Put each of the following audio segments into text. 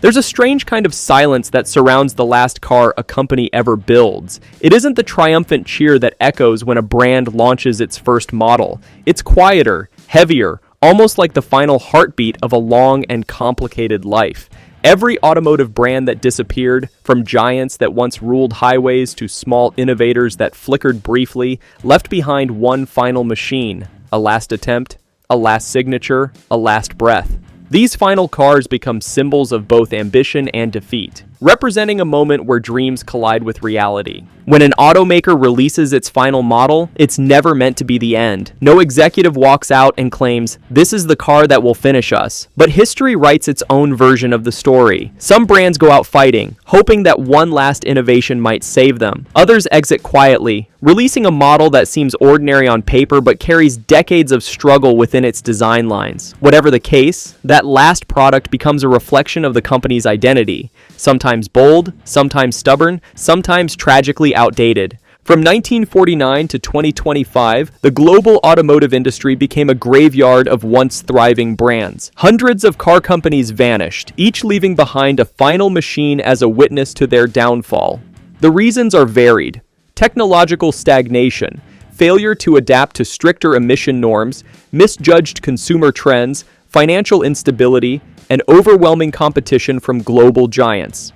There's a strange kind of silence that surrounds the last car a company ever builds. It isn't the triumphant cheer that echoes when a brand launches its first model. It's quieter, heavier, almost like the final heartbeat of a long and complicated life. Every automotive brand that disappeared, from giants that once ruled highways to small innovators that flickered briefly, left behind one final machine, a last attempt, a last signature, a last breath. These final cars become symbols of both ambition and defeat, representing a moment where dreams collide with reality. When an automaker releases its final model, it's never meant to be the end. No executive walks out and claims, "This is the car that will finish us." But history writes its own version of the story. Some brands go out fighting, hoping that one last innovation might save them. Others exit quietly, releasing a model that seems ordinary on paper but carries decades of struggle within its design lines. Whatever the case, that last product becomes a reflection of the company's identity. Sometimes bold, sometimes stubborn, sometimes tragically outdated. From 1949 to 2025, the global automotive industry became a graveyard of once thriving brands. Hundreds of car companies vanished, each leaving behind a final machine as a witness to their downfall. The reasons are varied. Technological stagnation, failure to adapt to stricter emission norms, misjudged consumer trends, financial instability, and overwhelming competition from global giants.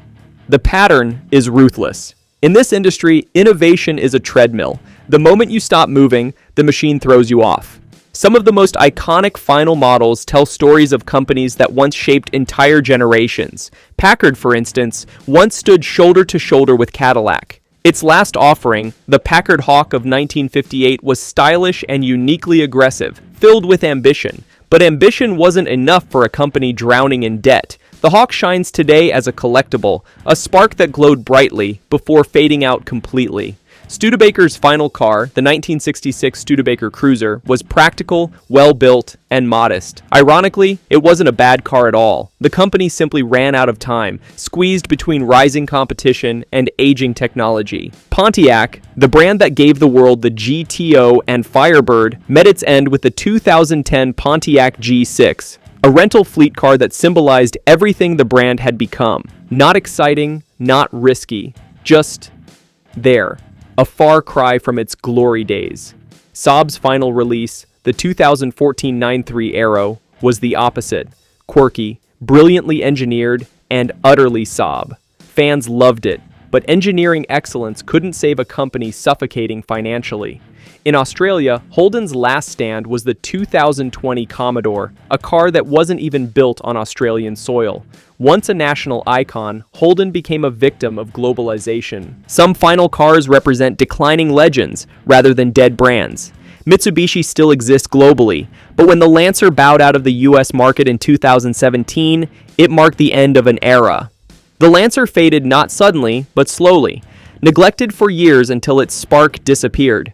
The pattern is ruthless. In this industry, innovation is a treadmill. The moment you stop moving, the machine throws you off. Some of the most iconic final models tell stories of companies that once shaped entire generations. Packard, for instance, once stood shoulder to shoulder with Cadillac. Its last offering, the Packard Hawk of 1958, was stylish and uniquely aggressive, filled with ambition. But ambition wasn't enough for a company drowning in debt. The Hawk shines today as a collectible, a spark that glowed brightly before fading out completely. Studebaker's final car, the 1966 Studebaker Cruiser, was practical, well-built, and modest. Ironically, it wasn't a bad car at all. The company simply ran out of time, squeezed between rising competition and aging technology. Pontiac, the brand that gave the world the GTO and Firebird, met its end with the 2010 Pontiac G6. A rental fleet car that symbolized everything the brand had become. Not exciting, not risky, just there. A far cry from its glory days. Saab's final release, the 2014 9.3 Aero, was the opposite. Quirky, brilliantly engineered, and utterly Saab. Fans loved it, but engineering excellence couldn't save a company suffocating financially. In Australia, Holden's last stand was the 2020 Commodore, a car that wasn't even built on Australian soil. Once a national icon, Holden became a victim of globalization. Some final cars represent declining legends rather than dead brands. Mitsubishi still exists globally, but when the Lancer bowed out of the US market in 2017, it marked the end of an era. The Lancer faded not suddenly, but slowly, neglected for years until its spark disappeared.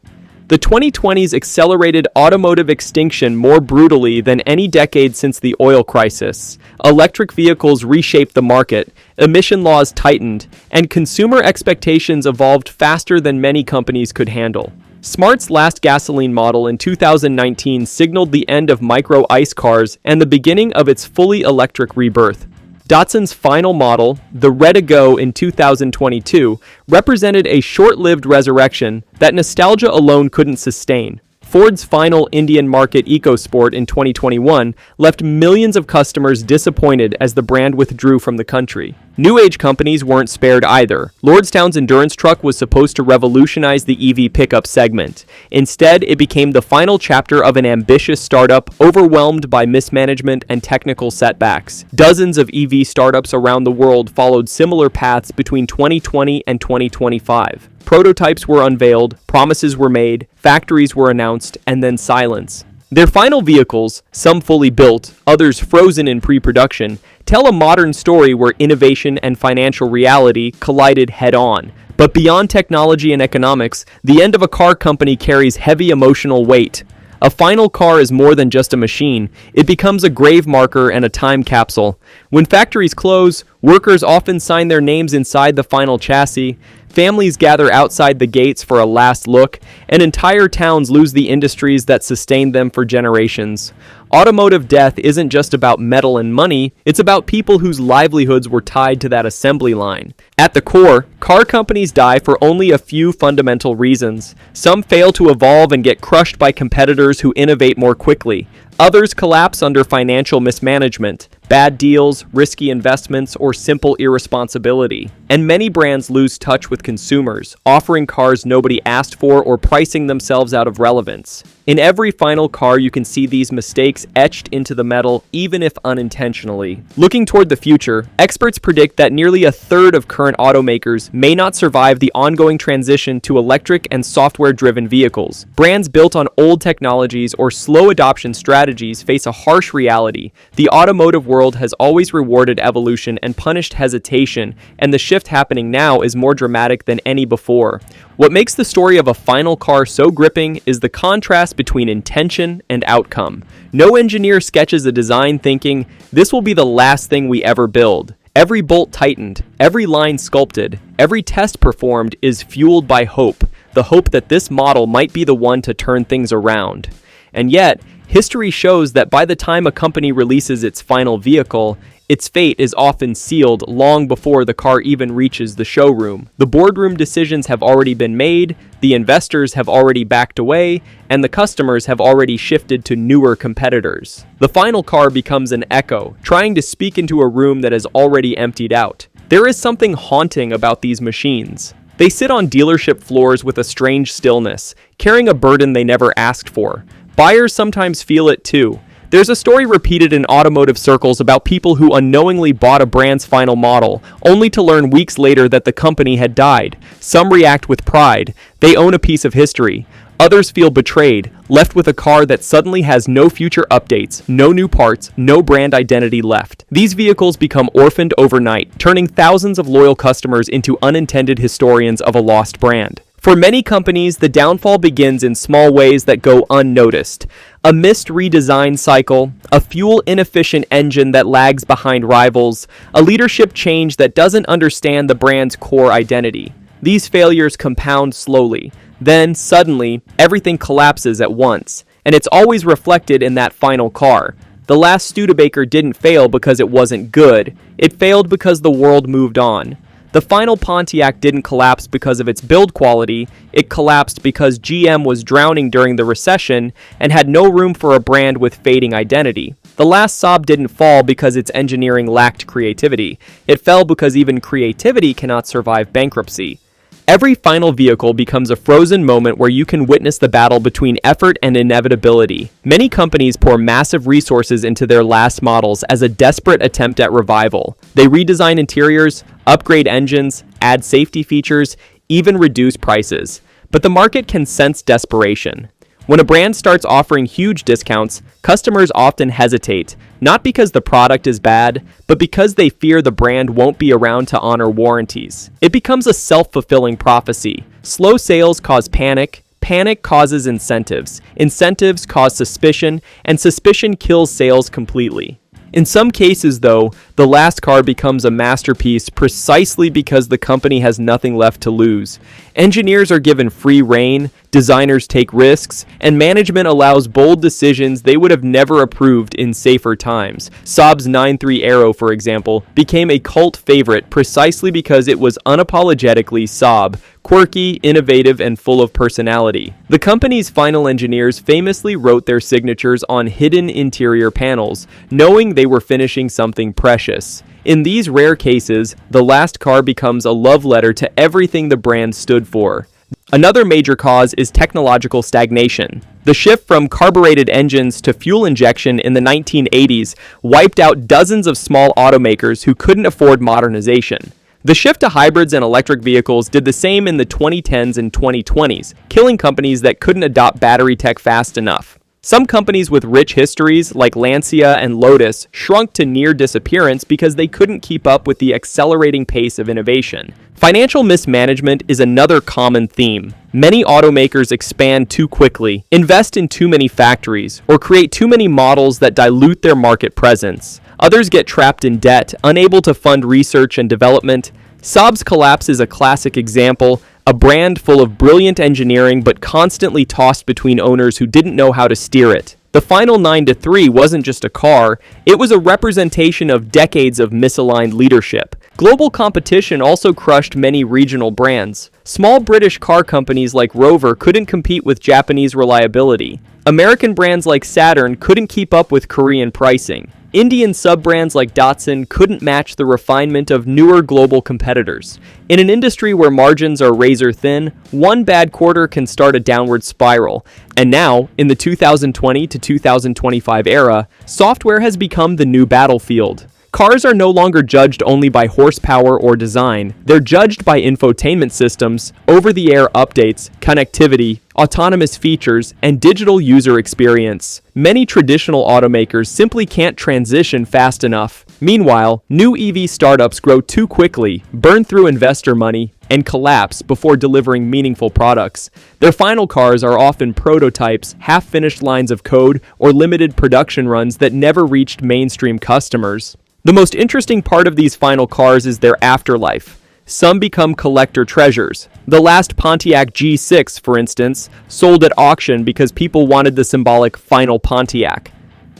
The 2020s accelerated automotive extinction more brutally than any decade since the oil crisis. Electric vehicles reshaped the market, emission laws tightened, and consumer expectations evolved faster than many companies could handle. Smart's last gasoline model in 2019 signaled the end of micro ICE cars and the beginning of its fully electric rebirth. Datsun's final model, the Redigo in 2022, represented a short-lived resurrection that nostalgia alone couldn't sustain. Ford's final Indian market EcoSport in 2021 left millions of customers disappointed as the brand withdrew from the country. New age companies weren't spared either. Lordstown's endurance truck was supposed to revolutionize the EV pickup segment. Instead, it became the final chapter of an ambitious startup overwhelmed by mismanagement and technical setbacks. Dozens of EV startups around the world followed similar paths between 2020 and 2025. Prototypes were unveiled, promises were made, factories were announced, and then silence. Their final vehicles, some fully built, others frozen in pre-production, tell a modern story where innovation and financial reality collided head-on. But beyond technology and economics, the end of a car company carries heavy emotional weight. A final car is more than just a machine. It becomes a grave marker and a time capsule. When factories close, workers often sign their names inside the final chassis. Families gather outside the gates for a last look, and entire towns lose the industries that sustained them for generations. Automotive death isn't just about metal and money, it's about people whose livelihoods were tied to that assembly line. At the core, car companies die for only a few fundamental reasons. Some fail to evolve and get crushed by competitors who innovate more quickly. Others collapse under financial mismanagement, bad deals, risky investments, or simple irresponsibility. And many brands lose touch with consumers, offering cars nobody asked for or pricing themselves out of relevance. In every final car, you can see these mistakes etched into the metal, even if unintentionally. Looking toward the future, experts predict that nearly a third of current automakers may not survive the ongoing transition to electric and software-driven vehicles. Brands built on old technologies or slow adoption strategies face a harsh reality. The automotive world has always rewarded evolution and punished hesitation, and the shift happening now is more dramatic than any before. What makes the story of a final car so gripping is the contrast between intention and outcome. No engineer sketches a design thinking, "This will be the last thing we ever build." Every bolt tightened, every line sculpted, every test performed is fueled by hope, the hope that this model might be the one to turn things around. And yet, history shows that by the time a company releases its final vehicle, its fate is often sealed long before the car even reaches the showroom. The boardroom decisions have already been made, the investors have already backed away, and the customers have already shifted to newer competitors. The final car becomes an echo, trying to speak into a room that is already emptied out. There is something haunting about these machines. They sit on dealership floors with a strange stillness, carrying a burden they never asked for. Buyers sometimes feel it too. There's a story repeated in automotive circles about people who unknowingly bought a brand's final model, only to learn weeks later that the company had died. Some react with pride. They own a piece of history. Others feel betrayed, left with a car that suddenly has no future updates, no new parts, no brand identity left. These vehicles become orphaned overnight, turning thousands of loyal customers into unintended historians of a lost brand. For many companies, the downfall begins in small ways that go unnoticed. A missed redesign cycle, a fuel-inefficient engine that lags behind rivals, a leadership change that doesn't understand the brand's core identity. These failures compound slowly. Then, suddenly, everything collapses at once, and it's always reflected in that final car. The last Studebaker didn't fail because it wasn't good. It failed because the world moved on. The final Pontiac didn't collapse because of its build quality, it collapsed because GM was drowning during the recession and had no room for a brand with fading identity. The last Saab didn't fall because its engineering lacked creativity. It fell because even creativity cannot survive bankruptcy. Every final vehicle becomes a frozen moment where you can witness the battle between effort and inevitability. Many companies pour massive resources into their last models as a desperate attempt at revival. They redesign interiors, upgrade engines, add safety features, even reduce prices. But the market can sense desperation. When a brand starts offering huge discounts, customers often hesitate, not because the product is bad, but because they fear the brand won't be around to honor warranties. It becomes a self-fulfilling prophecy. Slow sales cause panic, panic causes incentives, incentives cause suspicion, and suspicion kills sales completely. In some cases, though, the last car becomes a masterpiece precisely because the company has nothing left to lose. Engineers are given free rein, designers take risks, and management allows bold decisions they would have never approved in safer times. Saab's 9.3 Aero, for example, became a cult favorite precisely because it was unapologetically Saab, quirky, innovative, and full of personality. The company's final engineers famously wrote their signatures on hidden interior panels, knowing they were finishing something precious. In these rare cases, the last car becomes a love letter to everything the brand stood for. Another major cause is technological stagnation. The shift from carbureted engines to fuel injection in the 1980s wiped out dozens of small automakers who couldn't afford modernization. The shift to hybrids and electric vehicles did the same in the 2010s and 2020s, killing companies that couldn't adopt battery tech fast enough. Some companies with rich histories, like Lancia and Lotus, shrunk to near disappearance because they couldn't keep up with the accelerating pace of innovation. Financial mismanagement is another common theme. Many automakers expand too quickly, invest in too many factories, or create too many models that dilute their market presence. Others get trapped in debt, unable to fund research and development. Saab's collapse is a classic example, a brand full of brilliant engineering but constantly tossed between owners who didn't know how to steer it. The final 9-3 wasn't just a car, it was a representation of decades of misaligned leadership. Global competition also crushed many regional brands. Small British car companies like Rover couldn't compete with Japanese reliability. American brands like Saturn couldn't keep up with Korean pricing. Indian sub-brands like Datsun couldn't match the refinement of newer global competitors. In an industry where margins are razor thin, one bad quarter can start a downward spiral. And now, in the 2020 to 2025 era, software has become the new battlefield. Cars are no longer judged only by horsepower or design. They're judged by infotainment systems, over-the-air updates, connectivity, autonomous features, and digital user experience. Many traditional automakers simply can't transition fast enough. Meanwhile, new EV startups grow too quickly, burn through investor money, and collapse before delivering meaningful products. Their final cars are often prototypes, half-finished lines of code, or limited production runs that never reached mainstream customers. The most interesting part of these final cars is their afterlife. Some become collector treasures. The last Pontiac G6, for instance, sold at auction because people wanted the symbolic final Pontiac.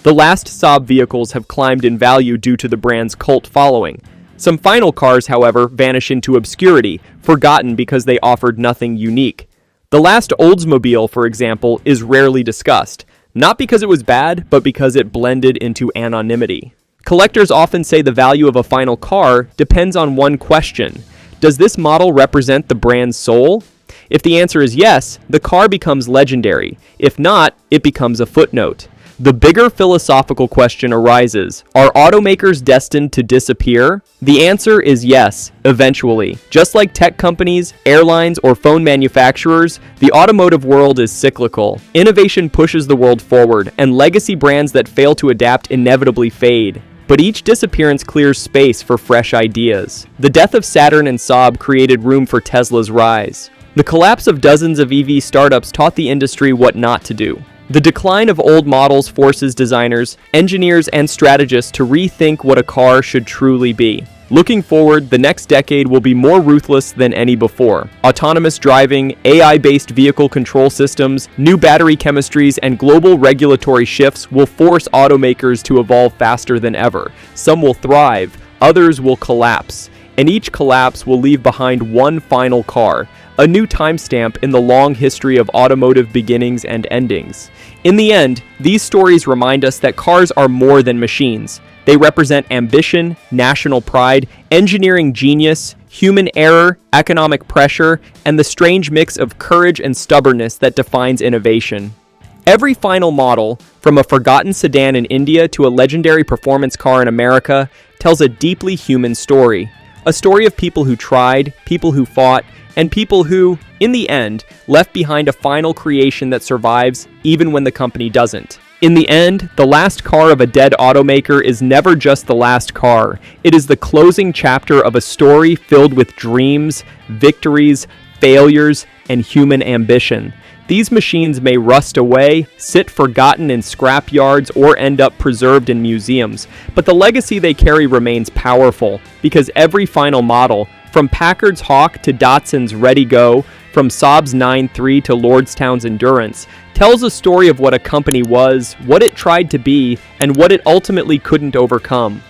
The last Saab vehicles have climbed in value due to the brand's cult following. Some final cars, however, vanish into obscurity, forgotten because they offered nothing unique. The last Oldsmobile, for example, is rarely discussed, not because it was bad, but because it blended into anonymity. Collectors often say the value of a final car depends on one question. Does this model represent the brand's soul? If the answer is yes, the car becomes legendary. If not, it becomes a footnote. The bigger philosophical question arises, are automakers destined to disappear? The answer is yes, eventually. Just like tech companies, airlines, or phone manufacturers, the automotive world is cyclical. Innovation pushes the world forward, and legacy brands that fail to adapt inevitably fade. But each disappearance clears space for fresh ideas. The death of Saturn and Saab created room for Tesla's rise. The collapse of dozens of EV startups taught the industry what not to do. The decline of old models forces designers, engineers, and strategists to rethink what a car should truly be. Looking forward, the next decade will be more ruthless than any before. Autonomous driving, AI-based vehicle control systems, new battery chemistries, and global regulatory shifts will force automakers to evolve faster than ever. Some will thrive, others will collapse, and each collapse will leave behind one final car, a new timestamp in the long history of automotive beginnings and endings. In the end, these stories remind us that cars are more than machines. They represent ambition, national pride, engineering genius, human error, economic pressure, and the strange mix of courage and stubbornness that defines innovation. Every final model, from a forgotten sedan in India to a legendary performance car in America, tells a deeply human story. A story of people who tried, people who fought, and people who, in the end, left behind a final creation that survives even when the company doesn't. In the end, the last car of a dead automaker is never just the last car. It is the closing chapter of a story filled with dreams, victories, failures, and human ambition. These machines may rust away, sit forgotten in scrap yards, or end up preserved in museums, but the legacy they carry remains powerful, because every final model, from Packard's Hawk to Datsun's Ready Go, from Saab's 9.3 to Lordstown's Endurance, tells a story of what a company was, what it tried to be, and what it ultimately couldn't overcome.